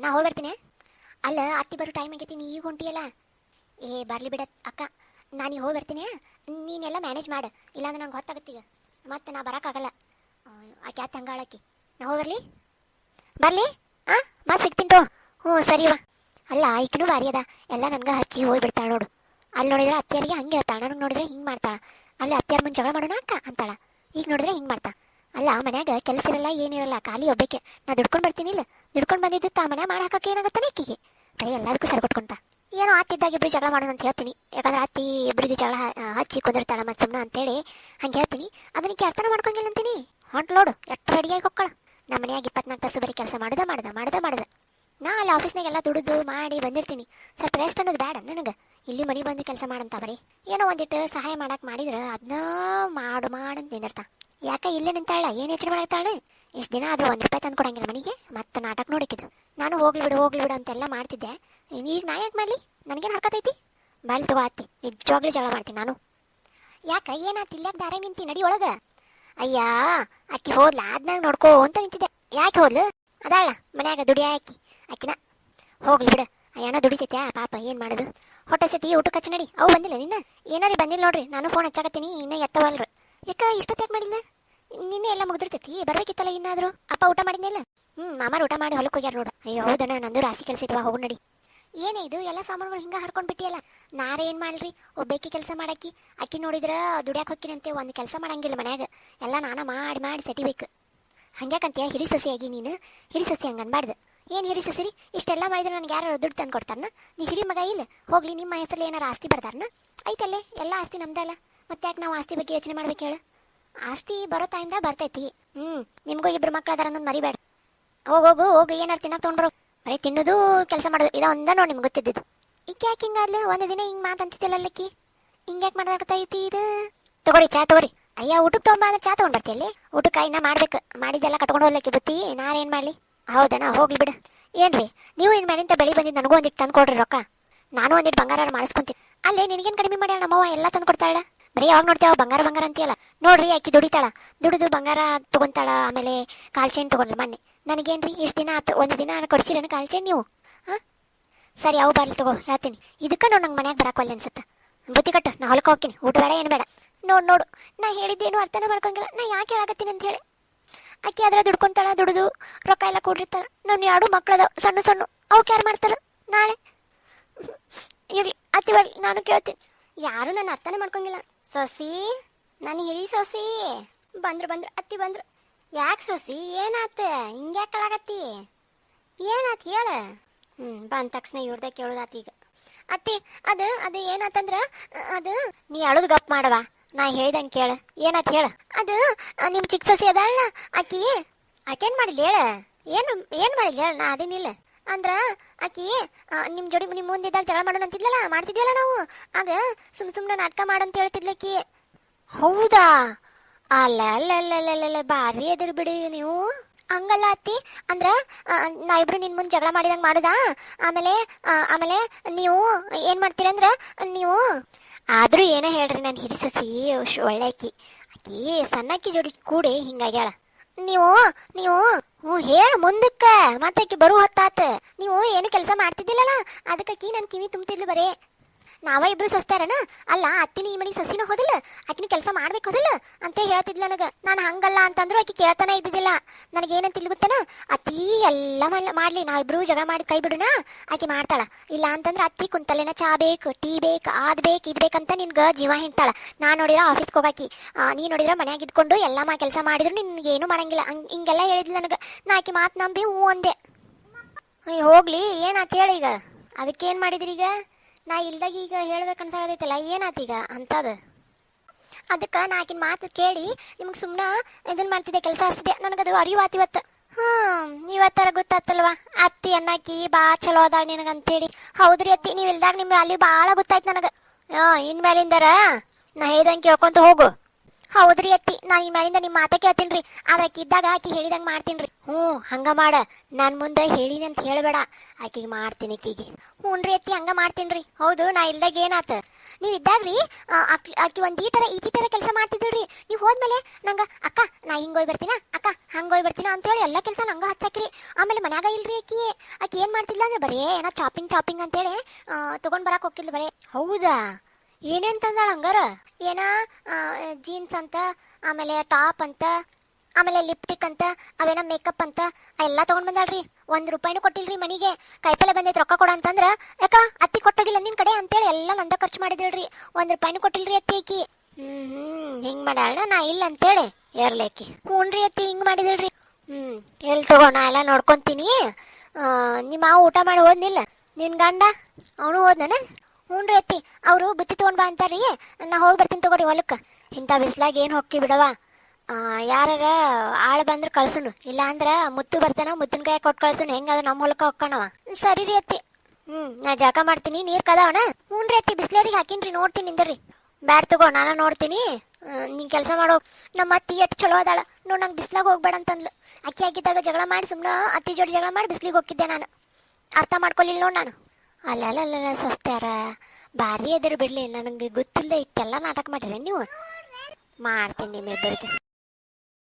ನಾ ಹೋಗಿ ಬರ್ತೀನಿ. ಅಲ್ಲ ಅತ್ತಿ ಬರೋ ಟೈಮ್ ಆಗೈತಿ, ನೀ ಈಗ ಹೊಂಟಿಯಲ್ಲ. ಏ ಬರಲಿ ಬಿಡ ಅಕ್ಕ, ನಾನು ಈಗ ಹೋಗಿ ಬರ್ತೀನಿ. ನೀನೆಲ್ಲ ಮ್ಯಾನೇಜ್ ಮಾಡು, ಇಲ್ಲಾಂದ್ರೆ ನಂಗೆ ಗೊತ್ತಾಗತ್ತೀಗ ಮತ್ತೆ ನಾ ಬರೋಕ್ಕಾಗಲ್ಲ. ಆಕೆ ಆತ ಹಂಗಾಳಕ್ಕಿ. ನಾ ಹೋಗಿ ಬರಲಿ. ಮತ್ತೆ ಸಿಗ್ತೀನಿ ತೋ. ಹ್ಞೂ ಸರಿವಾ. ಅಲ್ಲ ಈಕಿನೂ ಭಾರಿ ಅದ, ಎಲ್ಲ ನನಗೆ ಹಚ್ಚಿ ಹೋಗ್ಬಿಡ್ತಾಳೆ ನೋಡು. ಅಲ್ಲಿ ನೋಡಿದ್ರೆ ಅತ್ತಿಯರಿಗೆ ಹಂಗೆ ಹೇಳ್ತಾಳೆ, ನನಗೆ ನೋಡಿದ್ರೆ ಹಿಂಗೆ ಮಾಡ್ತಾಳೆ. ಅಲ್ಲಿ ಅತ್ತಿಯಾರ ಮುಂದೆ ಜಗಳ ಮಾಡೋಣ ಅಕ್ಕ ಅಂತಾಳ, ಈಗ ನೋಡಿದ್ರೆ ಹಿಂಗೆ ಮಾಡ್ತಾ. ಅಲ್ಲ ಮನ್ಯಾಗ ಕೆಲಸ ಇರಲ್ಲ ಏನಿರಲ್ಲ, ಖಾಲಿ ಒಬ್ಬಕ್ಕೆ ನಾ ದುಡ್ಕೊಂಡು ಬರ್ತೀನಿ. ಇಲ್ಲ ದುಡ್ಕೊಂಡು ಬಂದಿದ್ದು ಆ ಮನೆ ಮಾಡಿ ಹಾಕಕ್ಕೆ ಏನಾಗುತ್ತಾನೆ ಈಕಿಗೆ, ಬರೀ ಎಲ್ಲದಕ್ಕೂ ಸರಿ ಕೊಟ್ಕೊಂತ. ಏನೋ ಆತಿದ್ದಾಗ ಇಬ್ಬರು ಜಗಳ ಮಾಡೋಣ ಅಂತ ಹೇಳ್ತೀನಿ, ಯಾಕಂದ್ರೆ ಅತ್ತಿ ಇಬ್ಬರಿಗೆ ಜಗಳ ಹಚ್ಚಿ ಕುದಿರ್ತಾಳೆ ಮತ್ತೆ ಸುಮ್ಮನೆ ಅಂತೇಳಿ ಹಂಗೆ ಹೇಳ್ತೀನಿ. ಅದಕ್ಕೆ ಅರ್ಥನ ಮಾಡ್ಕೊಂಗಿಲ್ಲ ಅಂತೀನಿ. ಹೊಂಟ್ ನೋಡು ಎಷ್ಟು ರೆಡಿಯಾಗಿ ಹೋಗ್ಕಳ. ನಮ್ಮ ಮನೆಯಾಗ 24 ತಾಸು ಬರೀ ಕೆಲಸ ಮಾಡ್ದೆ. ನಾ ಅಲ್ಲಿ ಆಫೀಸ್ನಾಗೆಲ್ಲ ದುಡಿದು ಮಾಡಿ ಬಂದಿರ್ತೀನಿ, ಸ್ವಲ್ಪ ರೆಸ್ಟ್ ಅನ್ನೋದು ಬೇಡ ನನಗೆ. ಇಲ್ಲಿ ಮನೆ ಬಂದು ಕೆಲಸ ಮಾಡಂತ ಬರೀ ಏನೋ ಒಂದಿಟ್ಟು ಸಹಾಯ ಮಾಡಕ್ಕೆ ಮಾಡಿದ್ರೆ ಅದನ್ನ ಮಾಡಂತ ನಿಂದಿರ್ತಾ. ಯಾಕೆ ಇಲ್ಲೇ ನಿಂತಾಳ, ಏನು ಯೋಚನೆ ಮಾಡಾಕ್ತಾಳೆ. ಇಷ್ಟು ದಿನ ಆದರೂ 1 ರೂಪಾಯಿ ತಂದು ಕೊಡಂಗಿಲ್ಲ ಮನೆಗೆ, ಮತ್ತೆ ನಾಟಕ ನೋಡಿಕಿದ್ದು. ನಾನು ಹೋಗ್ಲಿ ಬಿಡು ಅಂತೆಲ್ಲ ಮಾಡ್ತಿದ್ದೆ. ಈಗ ನಾ ಯಾಕೆ ಮಾಡಲಿ, ನನಗೇನು ಹರ್ಕತೈತಿ. ಬಾಲಿ ತಗೋ ಆತಿ, ನಿಜವಾಗ್ಲೂ ಜಗಳ ಮಾಡ್ತೀನಿ ನಾನು. ಯಾಕೆ ಏನಾಯ್ತು, ಇಲ್ಲಾಕ ದಾರ ನಿಂತಿ ನಡಿ ಒಳಗೆ. ಅಯ್ಯ ಅಕ್ಕಿ ಹೋದ್ಲ, ಆದ್ನಾಗ ನೋಡ್ಕೋ ಅಂತ ನಿಂತಿದ್ದೆ. ಯಾಕೆ ಹೋದ್ಲು, ಅದಾಳ ಮನ್ಯಾಗ ದುಡಿಯ ಅಕ್ಕಿನ. ಹೋಗ್ಲಿ ಬಿಡು, ಅಯ್ಯನ ದುಡಿತೈತ್ಯಾ ಪಾಪ, ಏನು ಮಾಡೋದು. ಹೊಟ್ಟೆ ಸತಿ ಊಟಕ್ಕೆ ಹಚ್ಚ ನಡಿ. ಅವು ಬಂದಿಲ್ಲ ನಿನ್ನ, ಏನಾರಿ ಬಂದಿಲ್ಲ ನೋಡ್ರಿ. ನಾನು ಫೋನ್ ಹಚ್ಚಾಕತ್ತೀನಿ, ಇನ್ನೂ ಎತ್ತವಲ್ರು. ಯಾಕೆ ಇಷ್ಟೊತ್ತಾಗ ಮಾಡಿಲ್ಲ, ನಿನ್ನೆ ಎಲ್ಲ ಮುಗ್ದಿರ್ತೈತಿ, ಬರ್ಬೇಕಿತ್ತಲ್ಲ ಇನ್ನಾದ್ರು. ಅಪ್ಪ ಊಟ ಮಾಡಿದ್ನಿಲ್ಲ. ಮಾಮಾರು ಊಟ ಮಾಡಿ ಹೊಲಕ್ಕೆ ಹೋಗ್ಯಾರ ನೋಡು. ಅಯ್ಯೋ ಹೌದಣ್ಣ, ನಂದು ರಾಶಿ ಕೆಲಸ ಇದ್ವಾ, ಹೋಗು ನಡಿ. ಏನೇ ಇದು ಎಲ್ಲ ಸಾಮಾನುಗಳು ಹಿಂಗೆ ಹರ್ಕೊಂಡು ಬಿಟ್ಟಿಯಲ್ಲ. ನಾರೇ ಏನು ಮಾಡ್ರಿ, ಒಬ್ಬೇಕಿ ಕೆಲಸ ಮಾಡಾಕಿ. ಅಕ್ಕಿ ನೋಡಿದ್ರೆ ದುಡಿಯಾಕೆ ಹೊಕ್ಕಿನಂತೆ ಒಂದು ಕೆಲಸ ಮಾಡಂಗಿಲ್ಲ ಮನ್ಯಾಗ, ಎಲ್ಲ ನಾನು ಮಾಡಿ ಸೆಟಿಬೇಕು. ಹಂಗ್ಯಾಕಂತೀಯ ಹಿರಿ ಸೊಸೆಯಾಗಿ ನೀನು, ಹಿರಿ ಸೊಸೆ ಹಂಗೆ ಅನ್ಬಾರ್ದು. ಏನು ಹಿರಿ ಸೊಸಿರಿ, ಇಷ್ಟೆಲ್ಲ ಮಾಡಿದ್ರೆ ನನಗೆ ಯಾರು ದುಡ್ಡು ತಂದು ಕೊಡ್ತಾರನ. ನೀ ಹಿರಿ ಮಗ ಇಲ್ಲ, ಹೋಗ್ಲಿ ನಿಮ್ಮ ಹೆಸರಲ್ಲಿ ಏನಾರು ಆಸ್ತಿ ಬರ್ದಾರನ. ಐತಲ್ಲೇ ಎಲ್ಲ ಆಸ್ತಿ ನಮ್ದಲ್ಲ, ಮತ್ತೆ ಯಾಕೆ ನಾವು ಆಸ್ತಿ ಬಗ್ಗೆ ಯೋಚನೆ ಮಾಡ್ಬೇಕು ಹೇಳು. ಆಸ್ತಿ ಬರೋ ಟೈಮ್ದಾಗ ಬರ್ತೈತಿ. ನಿಮಗೂ 2 ಮಕ್ಳು ಅದಾರ ಅನ್ನೋದು ಮರಿಬೇಡ. ಹೋಗು ಏನಾರು ತಿನ್ನಕ್ಕೆ ತೊಗೊಂಡ್ಬರೋ. ಬರೀ ತಿನ್ನೋದು ಕೆಲಸ ಮಾಡೋದು ಇದ ಒಂದ ನೋಡಿ ನಿಮ್ಗೆ ಗೊತ್ತಿದ್ದು. ಈಕೆ ಯಾಕೆ ಹಿಂಗಾದ್ಲು, ಒಂದು ದಿನ ಹಿಂಗೆ ಮಾತಂತಿದ್ದಿಲ್ಲ ಅಲ್ಲಕ್ಕಿ, ಹಿಂಗೆ ಯಾಕೆ ಮಾಡಾಕತ್ತೈತಿ ಇದು. ತಗೋರಿ ಚಾ ತಗೋರಿ. ಅಯ್ಯ ಊಟಕ್ಕೆ ತೊಗೊಂಬ ಅಂದ್ರೆ ಚಾ ತೊಗೊಂಡು ಬರ್ತೀಯಲ್ಲಿ. ಊಟಕ್ಕೆ ಇನ್ನ ಮಾಡ್ಬೇಕು, ಮಾಡಿದ್ದೆಲ್ಲ ಕಟ್ಕೊಂಡು ಹೋಗ್ಲಿಕ್ಕೆ ಬುತ್ತಿ, ನಾರೇನು ಮಾಡಲಿ. ಹೌದಣ್ಣ, ಹೋಗ್ಲಿ ಬಿಡು. ಏನ್ರಿ ನೀವು ಇನ್ನು ಮೇಲಿಂದ ಬೆಳಿ ಬಂದಿದ್ದು ನನಗೂ ಒಂದಿಟ್ಟು ತಂದು ಕೊಡ್ರಿ ರೊಕ್ಕ, ನಾನು ಒಂದಿಟ್ಟು ಬಂಗಾರ ಮಾಡಿಸ್ಕೊಂತೀನಿ. ಅಲ್ಲೇ ನಿನಗೇನು ಕಡಿಮೆ ಮಾಡ್ಯಾಳ ನಮ್ಮವ್ವ, ಎಲ್ಲ ತಂದು ಕೊಡ್ತಾಳ. ಬರೀ ಯಾವಾಗ ನೋಡ್ತೇವ ಬಂಗಾರ ಅಂತೀಯಲ್ಲ. ನೋಡ್ರಿ ಆಕಿ ದುಡಿತಾಳ, ದುಡಿದು ಬಂಗಾರ ತೊಗೊಂತಾಳ. ಆಮೇಲೆ ಕಾಲ್ ಚೈನ್ ತೊಗೊಂಡ್ರಿ ಮೊನ್ನೆ. ನನಗೇನ್ರಿ ಇಷ್ಟು ದಿನ ಆತು, ಒಂದು ದಿನ ಕೊಡ್ಸಿರೇನು ಕಾಲ್ ಚೈನ್ ನೀವು. ಸರಿ ಅವು ಬರ್ಲಿ ತಗೋ, ಹೇಳ್ತೀನಿ. ಇದಕ್ಕೆ ನೋಡಿ ನಂಗೆ ಮನ್ಯಾಗ ಬರಾಕೊಲ್ಲ ಅನ್ಸುತ್ತೆ. ಬುತ್ತಿ ಕಟ್ಟು, ನಾ ಹೊಲಕ್ಕೆ ಹೋಗ್ತೀನಿ. ಊಟ ಬೇಡ ಏನು ಬೇಡ. ನೋಡು ನಾ ಹೇಳಿದ್ದೇನು ಅರ್ಥನೇ ಮಾಡ್ಕೊಂಗಿಲ್ಲ. ನಾ ಯಾಕೆ ಹೇಳಾಕತ್ತೀನಿ ಅಂತ ಹೇಳಿ. ಆಕೆ ಅದ್ರ ದುಡ್ಕೊಂತಾಳ, ದುಡಿದು ರೊಕ್ಕ ಎಲ್ಲ ಕೊಡಿರ್ತಾಳ. ನನ್ನ 2 ಮಕ್ಳದ ಸಣ್ಣ ಅವು ಕ್ಯಾರ್ ಮಾಡ್ತಾಳ. ನಾಳೆ ಇರ್ಲಿ ಅತ್ತಿ ಬರ್ಲಿ, ನಾನು ಕೇಳ್ತೀನಿ. ಯಾರು ನನ್ನ ಅರ್ಥನೇ ಮಾಡ್ಕೊಂಗಿಲ್ಲ. ಸೊಸಿ, ನನ್ನ ಹಿರಿ ಸೊಸಿ ಬಂದ್ರು ಅತ್ತಿ ಬಂದ್ರು. ಯಾಕೆ ಸೊಸಿ ಏನಾತ, ಹಿಂಗ್ಯಾಕೆ ಕಳಾಗತ್ತಿ, ಏನಾತ್ ಹೇಳ. ಬಂದ ತಕ್ಷಣ ಇವ್ರದೇ ಕೇಳೋದಾತಿ ಈಗ. ಅತ್ತಿ ಅದು ಏನಾತಂದ್ರ, ಅದು ನೀ ಅಳುದು ಗಪ್ ಮಾಡವಾ, ನಾ ಹೇಳ್ದಂಗೆ ಕೇಳ. ಏನಾತ್ ಹೇಳ. ಅದು ನಿಮ್ಮ ಚಿಕ್ಕ ಸೊಸಿ ಅದಲ್ಲ ಆಕೇನು ಮಾಡಿಲ್ಲ ಹೇಳ. ಏನು ಮಾಡಿಲ್ಲ ಹೇಳ, ನಾ ಅದೇನಿಲ್ಲ ಅಂದ್ರ ಆಕಿ ನಿಮ್ಮ ಜೋಡಿ ನಿಮ್ಮ ಮುಂದಿದ್ದಾಗ ಜಗಳ ಮಾಡೋಣ ಅಂತಿದ್ಲಲ್ಲ, ಮಾಡ್ತಿದ್ವಲ್ಲ ನಾವು. ಆಗ ಸುಮ್ಮನೆ ನಾಟಕ ಮಾಡಂತ ಹೇಳ್ತಿದ್ಲಕ್ಕಿ. ಹೌದಾ, ಅಲ್ಲ ಭಾರಿ ಎದುರು ಬಿಡಿ ನೀವು. ಹಂಗಲ್ಲ ಅತ್ತಿ, ಅಂದ್ರ ನಾ ಇಬ್ರು ನಿನ್ ಮುಂದೆ ಜಗಳ ಮಾಡಿದಂಗೆ ಮಾಡುದಾ. ಆಮೇಲೆ ನೀವು ಏನು ಮಾಡ್ತೀರಂದ್ರ, ನೀವು ಆದರೂ ಏನೋ ಹೇಳ್ರಿ, ನಾನು ಹಿರಿ ಸೊಸಿ ಒಳ್ಳೆ ಆಕಿ ಸಣ್ಣಕ್ಕಿ ಜೋಡಿ ಕೂಡಿ ಹಿಂಗಾಗ್ಯಾಳ. ನೀವು ಹೇಳು ಮುಂದಕ್ಕೆ, ಮತ್ತೆ ಬರು ಹೊತ್ತಾತ. ನೀವು ಏನು ಕೆಲಸ ಮಾಡ್ತಿದ್ದಿಲ್ಲಲ್ಲ, ಅದಕ್ಕೆ ನನ್ನ ಕಿವಿ ತುಂಬ್ತಿದ್ಲು ಬರೇ. ನಾವ ಇಬ್ರು ಸೊಸ್ತಾರನ ಅಲ್ಲ, ಅತ್ತಿನ ಈ ಮನೆಗೆ ಸೊಸಿನೂ ಹೋದಿಲ್ಲ, ಆಕಿನ ಕೆಲಸ ಮಾಡ್ಬೇಕು ಹೋದಿಲ್ಲ ಅಂತ ಹೇಳ್ತಿದ್ಲ ನನಗೆ. ನಾನು ಹಂಗಲ್ಲ ಅಂತಂದ್ರು ಆಕಿ ಕೇಳ್ತಾನೆ ಇದ್ದಿದ್ದಿಲ್ಲ. ನನಗೇನಂತ ಗೊತ್ತೇನ, ಅತ್ತಿ ಎಲ್ಲ ಮಾಡ್ಲಿ, ನಾವಿಬ್ರು ಜಗಳ ಮಾಡಿ ಕೈ ಬಿಡುನ, ಆಕಿ ಮಾಡ್ತಾಳ. ಇಲ್ಲ ಅಂತಂದ್ರೆ ಅತ್ತಿ ಕುಂತಲೇನ ಚಾ ಬೇಕು, ಟೀ ಬೇಕು, ಅದ್ ಬೇಕು ಇದ್ ಬೇಕಂತ ನಿನ್ಗೆ ಜೀವ ಹಿಂಡ್ತಾಳ. ನಾನು ನೋಡಿರ ಆಫೀಸ್ಗೆ ಹೋಗಾಕಿ, ನೀ ನೋಡಿದ್ರ ಮನ್ಯಾಗ ಇದ್ಕೊಂಡು ಎಲ್ಲ ಕೆಲಸ ಮಾಡಿದ್ರು ನಿನ್ಗೇನು ಮಾಡಂಗಿಲ್ಲ. ಹಿಂಗೆಲ್ಲ ಹೇಳಿದ್ಲ ನನಗೆ. ನಾ ಆಕಿ ಮಾತು ನಂಬಿ ಹೂ ಅಂದೆ. ಹೋಗ್ಲಿ ಏನಾತ್ ಹೇಳಿ ಈಗ, ಅದಕ್ಕೇನು ಮಾಡಿದ್ರಿ ಈಗ. ನಾ ಇಲ್ದಾಗ ಈಗ ಹೇಳ್ಬೇಕು ಅನ್ಸಾಗತೈತಲ್ಲ, ಏನಾತೀಗ ಅಂತದ. ಅದಕ್ಕೆ ನಾ ಆಕಿನ ಮಾತು ಕೇಳಿ ನಿಮ್ಗೆ ಸುಮ್ಮನೆ ಇದನ್ನ ಮಾಡ್ತಿದ್ದೆ, ಕೆಲಸ ಹಚ್ಚಿದೆ. ನನಗದು ಅರಿವಾತಿವತ್ತು. ಇವತ್ತರ ಗೊತ್ತಾತಲ್ವಾ, ಅತ್ತಿ ಅನ್ನಕ್ಕಿ ಭಾಳ ಚಲೋ ಅದಾಳ ನಿನಗಂತೇಳಿ. ಹೌದ್ರಿ ಅತ್ತಿ, ನೀವು ಇಲ್ದಾಗ ನಿಮ್ಗೆ ಅಲ್ಲಿ ಭಾಳ ಗೊತ್ತಾಯ್ತು ನನಗೆ. ಇನ್ಮೇಲಿಂದರ ನಾ ಹೇಳ್ದಂಗೆ ಕೇಳ್ಕೊಂತ ಹೋಗು. ಹೌದ್ರಿ ಅತ್ತಿ, ನಾನು ಈ ಮ್ಯಾಲಿಂದ ನಿಮ್ಮ ಮಾತ ಕೇಳ್ತೀನಿ ರೀ. ಆದ್ರೆ ಆಕಿ ಇದ್ದಾಗ ಆಕಿ ಹೇಳಿದಂಗೆ ಮಾಡ್ತೀನಿ ರೀ. ಹ್ಞೂ, ಹಂಗ ಮಾಡ. ನಾನು ಮುಂದೆ ಹೇಳಿನಿ ಅಂತ ಹೇಳಬೇಡ. ಆಕಿಗೆ ಮಾಡ್ತೀನಿ ಆಕಿಗೆ. ಹ್ಞೂ ರೀ ಅತ್ತಿ, ಹಂಗ ಮಾಡ್ತೀನಿ ರೀ. ಹೌದು, ನಾ ಇಲ್ದಾಗ ಏನಾತ? ನೀವು ಇದ್ದಾಗ್ರಿ ಆಕಿ ಒಂದು ಈಟರ ಕೆಲಸ ಮಾಡ್ತಿದ್ರಿ. ನೀವು ಹೋದ್ಮೇಲೆ ನಂಗೆ ಅಕ್ಕ ನಾ ಹಿಂಗೆ ಹೋಗಿ ಬರ್ತೀನ, ಅಕ್ಕ ಹಂಗೆ ಹೋಗಿ ಬರ್ತೀನ ಅಂತೇಳಿ ಎಲ್ಲ ಕೆಲಸ ನಂಗೆ ಹಚ್ಚಾಕ್ರಿ. ಆಮೇಲೆ ಮನ್ಯಾಗ ಇಲ್ರಿ ಆಕಿ ಏನು ಮಾಡ್ತಿಲ್ಲ ಅಂದ್ರೆ ಬರೇ ಏನೋ ಚಾಪಿಂಗ್ ಅಂತೇಳಿ ತೊಗೊಂಡು ಬರಕ್ಕೆ ಹೋಗಿಲ್ಲ ಬರೇ. ಹೌದಾ? ಏನೇನು ತಂದಾಳ ಹಂಗಾರ? ಏನ ಜೀನ್ಸ್ ಅಂತ, ಆಮೇಲೆ ಟಾಪ್ ಅಂತ, ಆಮೇಲೆ ಲಿಪ್ಟಿಕ್ ಅಂತ, ಅವೇನ ಮೇಕಪ್ ಅಂತ ಎಲ್ಲ ತೊಗೊಂಡು ಬಂದಾಳ್ರಿ. 1 ರೂಪಾಯಿನೂ ಕೊಟ್ಟಿಲ್ರಿ ಮನಿಗೆ. ಕಾಯಿಪಲ್ಲೆ ಬಂದೈತೆ ರೊಕ್ಕ ಕೊಡ ಅಂತಂದ್ರೆ, ಯಾಕ ಅತ್ತಿ ಕೊಟ್ಟೋಗಿಲ್ಲ ನಿನ್ನ ಕಡೆ ಅಂತೇಳಿ ಎಲ್ಲ ನಂದ ಖರ್ಚು ಮಾಡಿದಿಳ್ರಿ. 1 ರೂಪಾಯಿನೂ ಕೊಟ್ಟಿಲ್ರಿ ಅತ್ತಿ ಆಕಿ. ಹಿಂಗೆ ಮಾಡಾಳ, ನಾ ಇಲ್ಲ ಅಂತೇಳಿ ಏರ್ಲೇಕಿ. ಹ್ಞೂ ಅತ್ತಿ, ಹಿಂಗೆ ಮಾಡಿದಿಳ್ರಿ. ಎಲ್ಲಿ ತಗೋ, ನಾ ಎಲ್ಲ ನೋಡ್ಕೊತೀನಿ. ನಿಮ್ಮ ಮಾವ ಊಟ ಮಾಡಿ ಹೋದ್ನಿಲ್ಲ? ನಿನ್ನ ಗಂಡ ಅವನು ಹೋದ್ನ? ಹ್ಞೂ ಅತ್ತಿ, ಅವರು ಬುತ್ತಿ ತೊಗೊಂಡು ಬಾ ಅಂತಾರ್ರಿ. ನಾ ಹೋಗಿ ಬರ್ತೀನಿ ತಗೋರಿ ಹೊಲಕ್ಕೆ. ಇಂಥ ಬಿಸ್ಲಾಗ ಏನು ಹೊಕ್ಕಿ ಬಿಡವ. ಯಾರ ಆಳು ಬಂದ್ರೆ ಕಳ್ಸುನು, ಇಲ್ಲ ಅಂದ್ರೆ ಮುತ್ತು ಬರ್ತಾನ, ಮುತ್ತಿನ ಕೈ ಕೊಟ್ಟು ಕಳ್ಸುನು. ಹೆಂಗದ ನಮ್ಮ ಹೊಲಕ್ಕೆ ಹೊಕ್ಕಣವ. ಸರಿ ರೀ ಅತ್ತಿ. ನಾ ಜಾಕ ಮಾಡ್ತೀನಿ. ನೀರು ಕದಾವಣ? ಹ್ಞೂ ಅತ್ತಿ, ಬಿಸ್ಲೇರಿಗೆ ಹಾಕಿನ್ರಿ, ನೋಡ್ತೀನಿ ನಿಂದ್ರಿ. ಬ್ಯಾಡ್ ತಗೋ, ನಾನು ನೋಡ್ತೀನಿ. ನೀನು ಕೆಲಸ ಮಾಡೋ. ನಮ್ಮ ಅತ್ತಿ ಎಷ್ಟು ಚಲೋ ಅದಾಳ ನೋಡಿ. ನಂಗೆ ಬಿಸ್ಲಾಗ ಹೋಗ್ಬೇಡ ಅಂತಂದ್ಲು. ಅಕ್ಕಿ ಆಗಿದ್ದಾಗ ಜಗಳ ಮಾಡಿ ಸುಮ್ಮನೆ ಅತ್ತಿ ಜೋಡಿ ಜಗಳ ಮಾಡಿ ಬಿಸ್ಲಿಗೆ ಹೋಗಿದ್ದೆ ನಾನು. ಅರ್ಥ ಮಾಡ್ಕೊಲಿಲ್ಲ ನೋಡಿ ನಾನು. ಅಲ್ಲ ಸ್ವಸ್ತ್ಯಾರ ಭಾರಿ ಎದುರು ಬಿಡ್ಲಿ. ನನಗೆ ಗೊತ್ತಿಲ್ಲದೆ ಇಟ್ಟೆಲ್ಲ ನಾಟಕ ಮಾಡಿರಿ ನೀವು. ಮಾಡ್ತೀನಿ ನಿಮ್ಮಿಬ್ಬರಿಗೆ.